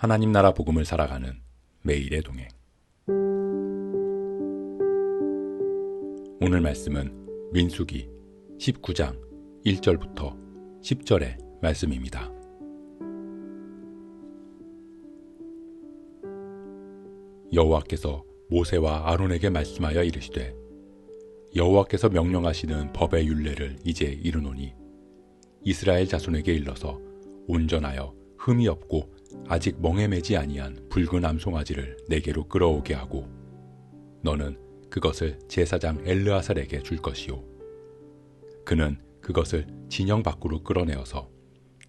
하나님 나라 복음을 살아가는 매일의 동행. 오늘 말씀은 민수기 19장 1절부터 10절의 말씀입니다. 여호와께서 모세와 아론에게 말씀하여 이르시되 여호와께서 명령하시는 법의 율례를 이제 이르노니 이스라엘 자손에게 일러서 온전하여 흠이 없고 아직 멍에 매지 아니한 붉은 암송아지를 내게로 끌어오게 하고 너는 그것을 제사장 엘르아살에게 줄 것이요 그는 그것을 진영 밖으로 끌어내어서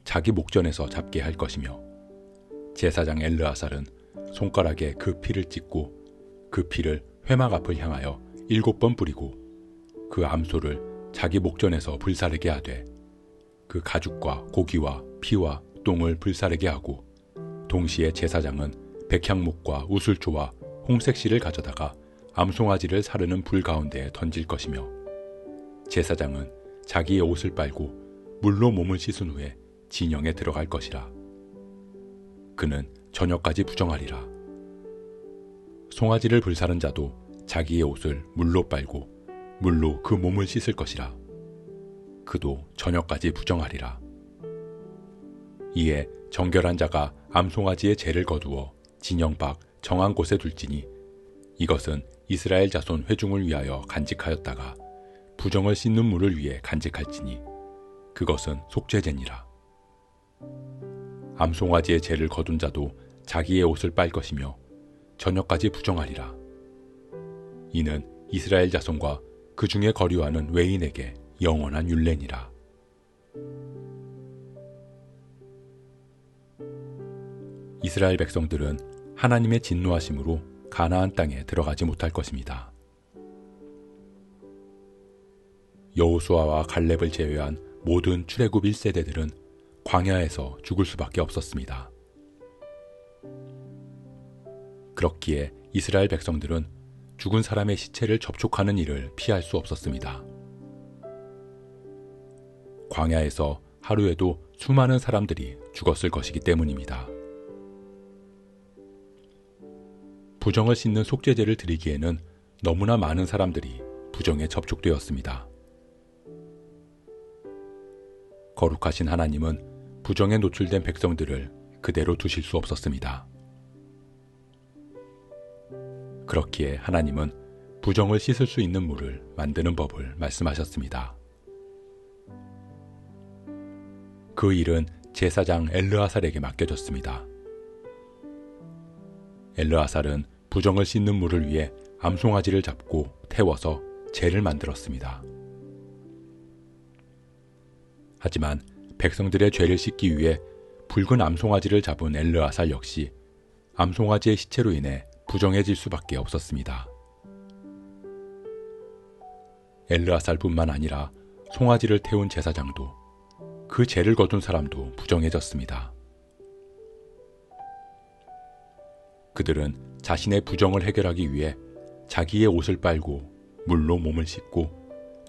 자기 목전에서 잡게 할 것이며 제사장 엘르아살은 손가락에 그 피를 찍고 그 피를 회막 앞을 향하여 7번 뿌리고 그 암소를 자기 목전에서 불사르게 하되 그 가죽과 고기와 피와 똥을 불사르게 하고 동시에 제사장은 백향목과 우슬초와 홍색실을 가져다가 암송아지를 사르는 불 가운데에 던질 것이며 제사장은 자기의 옷을 빨고 물로 몸을 씻은 후에 진영에 들어갈 것이라. 그는 저녁까지 부정하리라. 송아지를 불사른 자도 자기의 옷을 물로 빨고 물로 그 몸을 씻을 것이라. 그도 저녁까지 부정하리라. 이에 정결한 자가 암송아지의 죄를 거두어 진영 밖 정한 곳에 둘지니 이것은 이스라엘 자손 회중을 위하여 간직하였다가 부정을 씻는 물을 위해 간직할지니 그것은 속죄제니라. 암송아지의 죄를 거둔 자도 자기의 옷을 빨 것이며 저녁까지 부정하리라. 이는 이스라엘 자손과 그 중에 거류하는 외인에게 영원한 율례니라. 이스라엘 백성들은 하나님의 진노하심으로 가나안 땅에 들어가지 못할 것입니다. 여호수아와 갈렙을 제외한 모든 출애굽 1세대들은 광야에서 죽을 수밖에 없었습니다. 그렇기에 이스라엘 백성들은 죽은 사람의 시체를 접촉하는 일을 피할 수 없었습니다. 광야에서 하루에도 수많은 사람들이 죽었을 것이기 때문입니다. 부정을 씻는 속죄제를 드리기에는 너무나 많은 사람들이 부정에 접촉되었습니다. 거룩하신 하나님은 부정에 노출된 백성들을 그대로 두실 수 없었습니다. 그렇기에 하나님은 부정을 씻을 수 있는 물을 만드는 법을 말씀하셨습니다. 그 일은 제사장 엘르아살에게 맡겨졌습니다. 엘르아살은 부정을 씻는 물을 위해 암송아지를 잡고 태워서 제를 만들었습니다. 하지만 백성들의 죄를 씻기 위해 붉은 암송아지를 잡은 엘르아살 역시 암송아지의 시체로 인해 부정해질 수밖에 없었습니다. 엘르아살뿐만 아니라 송아지를 태운 제사장도 그 죄를 거둔 사람도 부정해졌습니다. 그들은 자신의 부정을 해결하기 위해 자기의 옷을 빨고 물로 몸을 씻고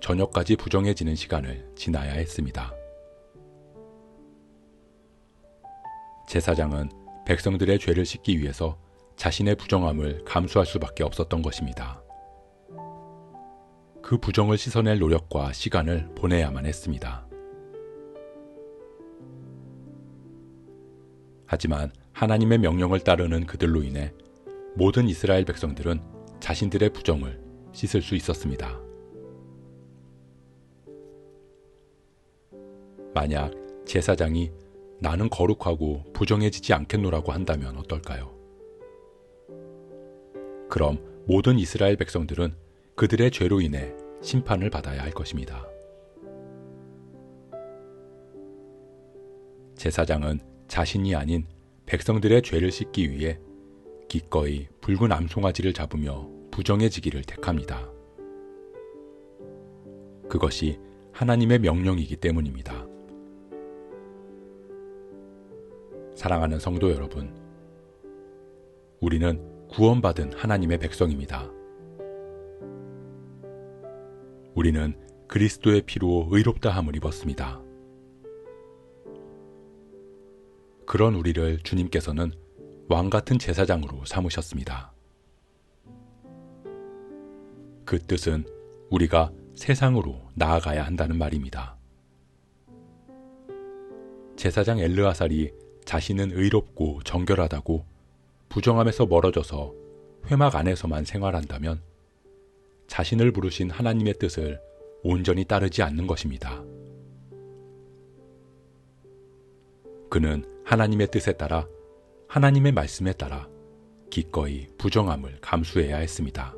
저녁까지 부정해지는 시간을 지나야 했습니다. 제사장은 백성들의 죄를 씻기 위해서 자신의 부정함을 감수할 수밖에 없었던 것입니다. 그 부정을 씻어낼 노력과 시간을 보내야만 했습니다. 하지만 하나님의 명령을 따르는 그들로 인해 모든 이스라엘 백성들은 자신들의 부정을 씻을 수 있었습니다. 만약 제사장이 나는 거룩하고 부정해지지 않겠노라고 한다면 어떨까요? 그럼 모든 이스라엘 백성들은 그들의 죄로 인해 심판을 받아야 할 것입니다. 제사장은 자신이 아닌 백성들의 죄를 씻기 위해 기꺼이 붉은 암송아지를 잡으며 부정해지기를 택합니다. 그것이 하나님의 명령이기 때문입니다. 사랑하는 성도 여러분, 우리는 구원받은 하나님의 백성입니다. 우리는 그리스도의 피로 의롭다함을 입었습니다. 그런 우리를 주님께서는 왕 같은 제사장으로 삼으셨습니다. 그 뜻은 우리가 세상으로 나아가야 한다는 말입니다. 제사장 엘르아살이 자신은 의롭고 정결하다고 부정함에서 멀어져서 회막 안에서만 생활한다면 자신을 부르신 하나님의 뜻을 온전히 따르지 않는 것입니다. 그는 하나님의 뜻에 따라 하나님의 말씀에 따라 기꺼이 부정함을 감수해야 했습니다.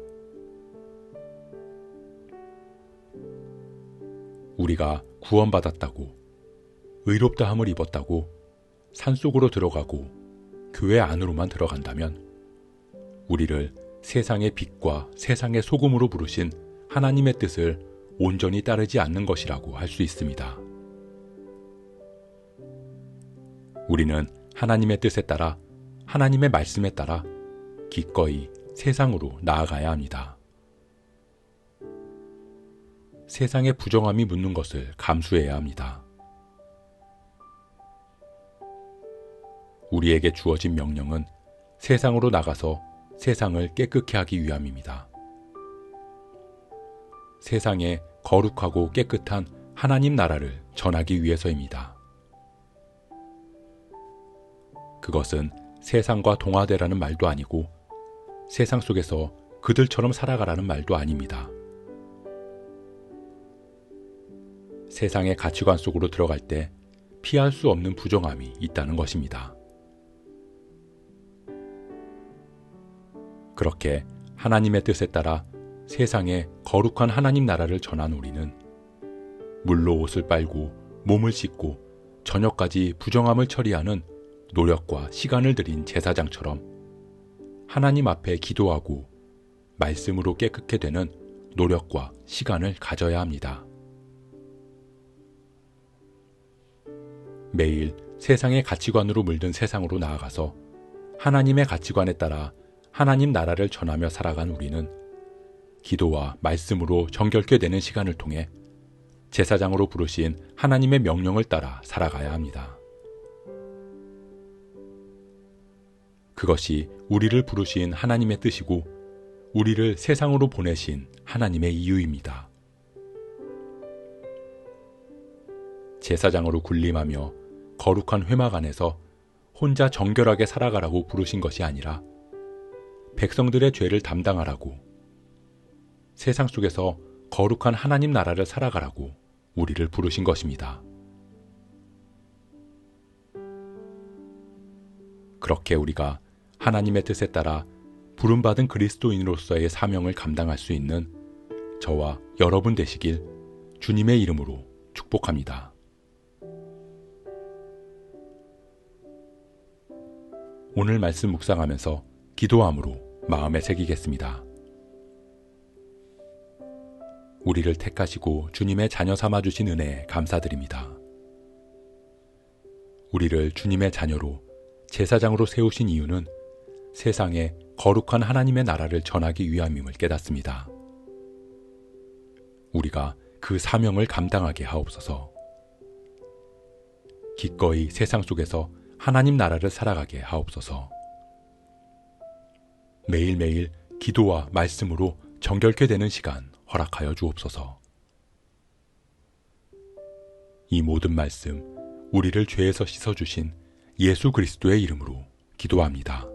우리가 구원받았다고, 의롭다함을 입었다고 산속으로 들어가고 교회 안으로만 들어간다면 우리를 세상의 빛과 세상의 소금으로 부르신 하나님의 뜻을 온전히 따르지 않는 것이라고 할 수 있습니다. 우리는 하나님의 뜻에 따라 하나님의 말씀에 따라 기꺼이 세상으로 나아가야 합니다. 세상의 부정함이 묻는 것을 감수해야 합니다. 우리에게 주어진 명령은 세상으로 나가서 세상을 깨끗게 하기 위함입니다. 세상에 거룩하고 깨끗한 하나님 나라를 전하기 위해서입니다. 그것은 세상과 동화되라는 말도 아니고 세상 속에서 그들처럼 살아가라는 말도 아닙니다. 세상의 가치관 속으로 들어갈 때 피할 수 없는 부정함이 있다는 것입니다. 그렇게 하나님의 뜻에 따라 세상에 거룩한 하나님 나라를 전한 우리는 물로 옷을 빨고 몸을 씻고 저녁까지 부정함을 처리하는 노력과 시간을 들인 제사장처럼 하나님 앞에 기도하고 말씀으로 깨끗게 되는 노력과 시간을 가져야 합니다. 매일 세상의 가치관으로 물든 세상으로 나아가서 하나님의 가치관에 따라 하나님 나라를 전하며 살아간 우리는 기도와 말씀으로 정결케 되는 시간을 통해 제사장으로 부르신 하나님의 명령을 따라 살아가야 합니다. 그것이 우리를 부르신 하나님의 뜻이고 우리를 세상으로 보내신 하나님의 이유입니다. 제사장으로 군림하며 거룩한 회막 안에서 혼자 정결하게 살아가라고 부르신 것이 아니라 백성들의 죄를 담당하라고, 세상 속에서 거룩한 하나님 나라를 살아가라고 우리를 부르신 것입니다. 그렇게 우리가 하나님의 뜻에 따라 부름받은 그리스도인으로서의 사명을 감당할 수 있는 저와 여러분 되시길 주님의 이름으로 축복합니다. 오늘 말씀 묵상하면서 기도함으로 마음에 새기겠습니다. 우리를 택하시고 주님의 자녀 삼아주신 은혜에 감사드립니다. 우리를 주님의 자녀로 제사장으로 세우신 이유는 세상에 거룩한 하나님의 나라를 전하기 위함임을 깨닫습니다. 우리가 그 사명을 감당하게 하옵소서. 기꺼이 세상 속에서 하나님 나라를 살아가게 하옵소서. 매일매일 기도와 말씀으로 정결케 되는 시간 허락하여 주옵소서. 이 모든 말씀 우리를 죄에서 씻어주신 예수 그리스도의 이름으로 기도합니다.